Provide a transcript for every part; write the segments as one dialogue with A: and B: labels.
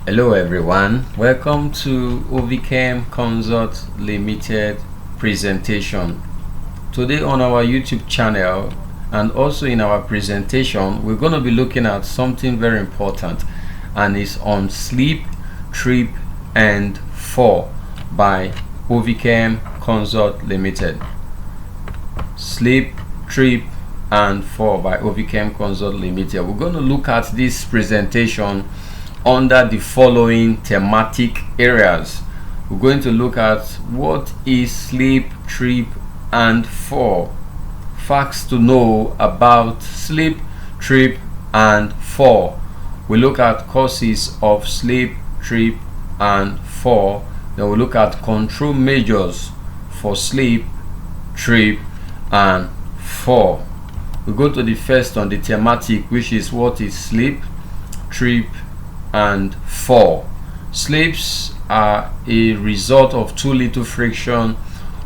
A: Hello everyone, welcome to OVChem Consult Limited presentation. Today on our YouTube channel and also in our presentation, we're going to be looking at something very important, and it's on sleep, trip and fall by OVChem Consult Limited. Sleep, trip and fall by OVChem Consult Limited. We're going to look at this presentation under the following thematic areas. We're going to look at what is sleep, trip and fall, facts to know about sleep, trip and fall. We look at causes of sleep, trip and fall. Then we look at control measures for sleep, trip and fall. We go to the first on the thematic, which is what is sleep, trip and fall. Sleeps are a result of too little friction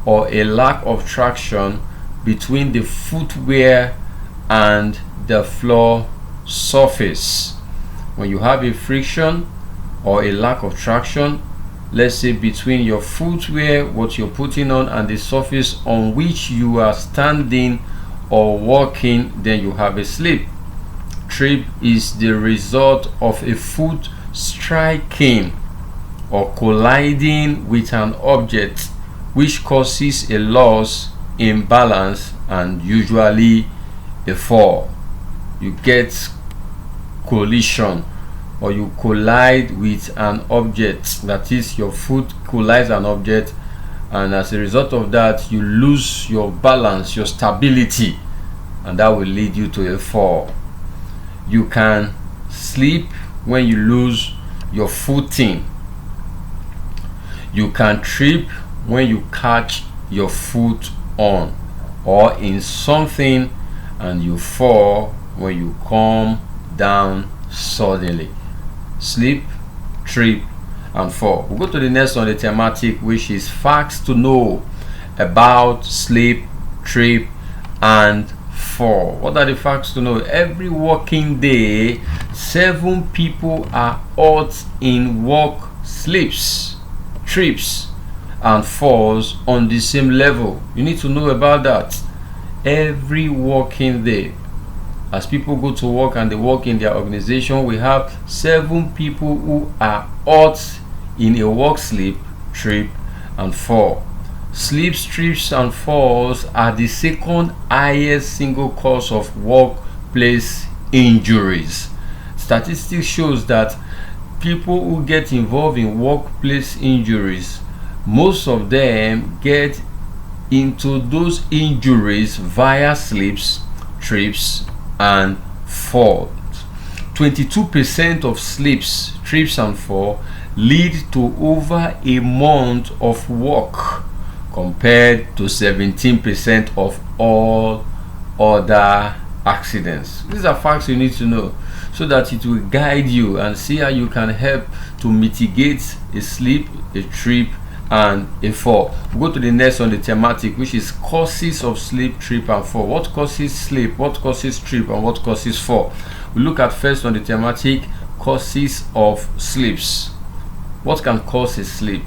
A: or a lack of traction between the footwear and the floor surface. When you have a friction or a lack of traction, let's say between your footwear, what you're putting on, and the surface on which you are standing or walking, then you have a slip. Trip is the result of a foot striking or colliding with an object, which causes a loss in balance and usually a fall. You get collision or you collide with an object, that is, your foot collides an object, and as a result of that you lose your balance, your stability, and that will lead you to a fall. You can slip when you lose your footing. You can trip when you catch your foot on or in something, and you fall when you come down suddenly. Slip, trip and fall. We'll go to the next on the thematic, which is facts to know about sleep, trip and fall. What are the facts to know? Every working day, 7 people are hurt in work slips, trips and falls on the same level. You need to know about that. Every working day, as people go to work and they work in their organization, we have 7 people who are hurt in a work slip, trip and fall. Slips, trips and falls are the second highest single cause of workplace injuries. Statistics shows that people who get involved in workplace injuries, most of them get into those injuries via slips, trips and falls. 22% of slips, trips and fall lead to over a month of work, compared to 17% of all other accidents. These are facts you need to know so that it will guide you and see how you can help to mitigate a slip, a trip and a fall. We'll go to the next on the thematic, which is causes of sleep, trip and fall. What causes sleep, what causes trip and what causes fall? We look at first on the thematic, causes of sleeps. What can cause a slip?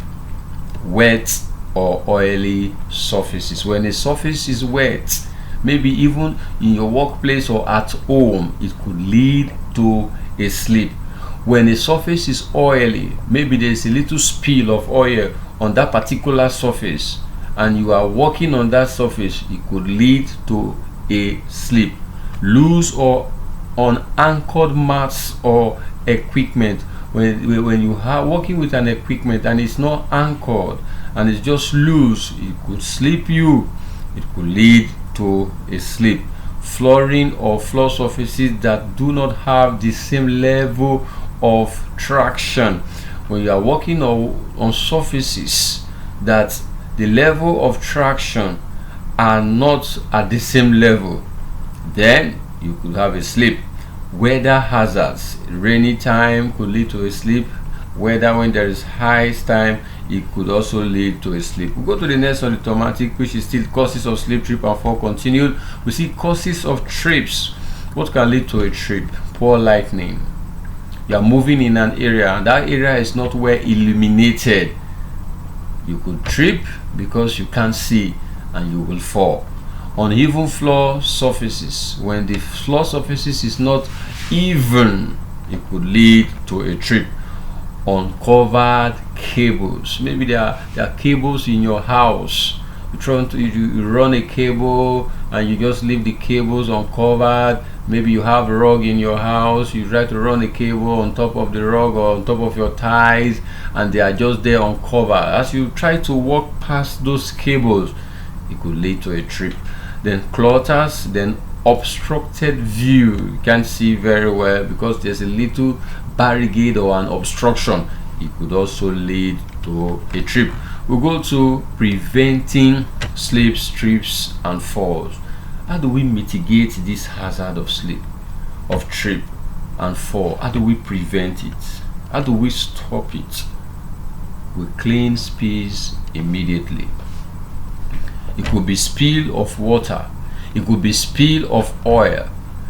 A: Wet or oily surfaces. When a surface is wet, maybe even in your workplace or at home, it could lead to a slip. When a surface is oily, maybe there's a little spill of oil on that particular surface and you are walking on that surface, it could lead to a slip. Loose or unanchored mats or equipment. When you are working with an equipment and it's not anchored and it's just loose, it could slip you, it could lead to a slip. Flooring or floor surfaces that do not have the same level of traction. When you are working on surfaces that the level of traction are not at the same level, then you could have a slip. Weather hazards, rainy time could lead to a slip. Weather when there is high time, it could also lead to a slip. We go to the next on the thematic, which is still causes of sleep, trip and fall continued. We see causes of trips. What can lead to a trip? Poor lighting, you are moving in an area and that area is not well illuminated, you could trip because you can't see and you will fall. Uneven floor surfaces, when the floor surfaces is not even, it could lead to a trip. Uncovered cables, maybe there are cables in your house. You run a cable and you just leave the cables uncovered. Maybe you have a rug in your house, you try to run a cable on top of the rug or on top of your ties and they are just there uncovered. As you try to walk past those cables, it could lead to a trip. Then clutters, then obstructed view, you can't see very well because there's a little barricade or an obstruction, it could also lead to a trip. We'll go to preventing slips, trips and falls. How do we mitigate this hazard of slip, of trip and fall? How do we prevent it? How do we stop it? We clean spills immediately. It could be spill of water, it could be spill of oil,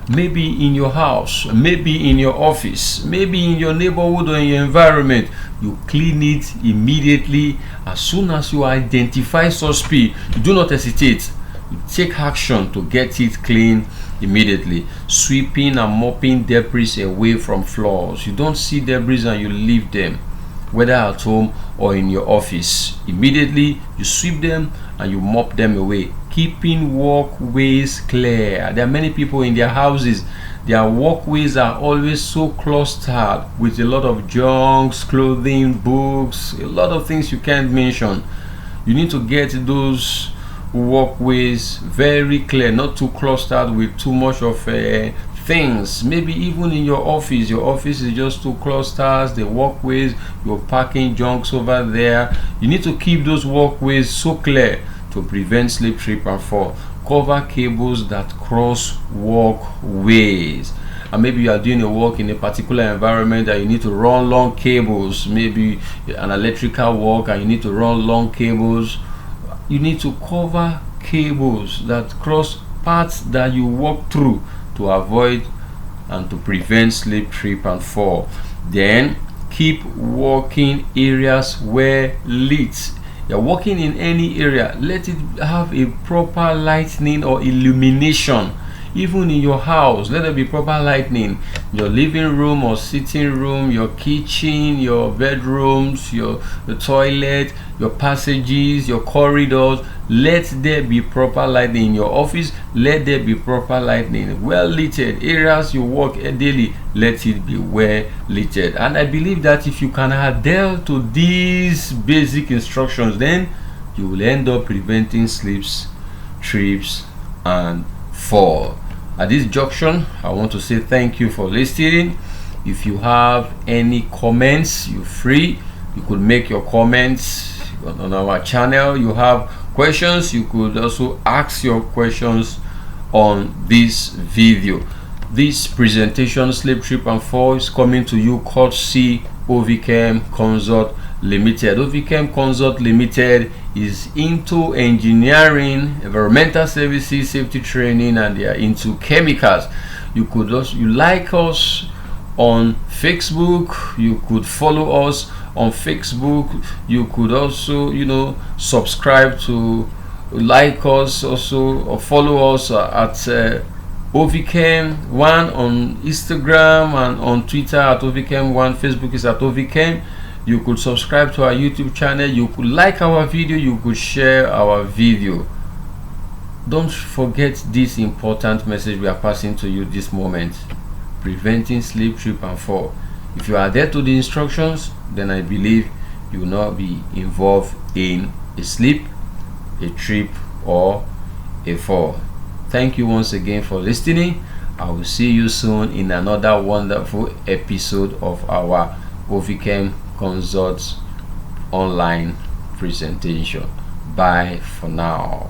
A: maybe in your house, maybe in your office, maybe in your neighborhood or in your environment. You clean it immediately. As soon as you identify such spill, you do not hesitate, you take action to get it clean immediately. Sweeping and mopping debris away from floors. You don't see debris and you leave them, whether at home or in your office. Immediately you sweep them and you mop them away. Keeping walkways clear. There are many people in their houses, their walkways are always so clustered with a lot of junks, clothing, books, a lot of things you can't mention. You need to get those walkways very clear, not too clustered with too much of things. Maybe even in your office is just two clusters, the walkways, you're parking junks over there. You need to keep those walkways so clear to prevent slip, trip and fall. Cover cables that cross walkways. And maybe you are doing a work in a particular environment that you need to run long cables, maybe an electrical work and you need to run long cables. You need to cover cables that cross paths that you walk through to avoid and to prevent slip, trip and fall. Then keep walking areas well lit. You're walking in any area, let it have a proper lighting or illumination. Even in your house, let there be proper lighting. Your living room or sitting room, your kitchen, your bedrooms, your toilet, your passages, your corridors, let there be proper lighting. In your office, let there be proper lighting. Well lit areas you walk daily, let it be well lit. And I believe that if you can adhere to these basic instructions, then you will end up preventing slips, trips and fall. At this junction, I want to say thank you for listening. If you have any comments, you're free. You could make your comments on our channel. You have questions, you could also ask your questions on this video. This presentation, Slip, Trip and Fall, is coming to you courtesy OVChem Consult Limited. OVChem Consult Limited is into engineering, environmental services, safety training, and they are into chemicals. You could also like us on Facebook. You could follow us on Facebook. You could also subscribe to, like us also, or follow us at OVChem1 on Instagram and on Twitter at OVChem1. Facebook is at OVChem. You could subscribe to our YouTube channel. You could like our video. You could share our video. Don't forget this important message we are passing to you this moment: preventing slip, trip and fall. If you adhere to the instructions, then I believe you will not be involved in a slip, a trip or a fall. Thank you once again for listening. I will see you soon in another wonderful episode of our OVChem Consult online presentation. Bye for now.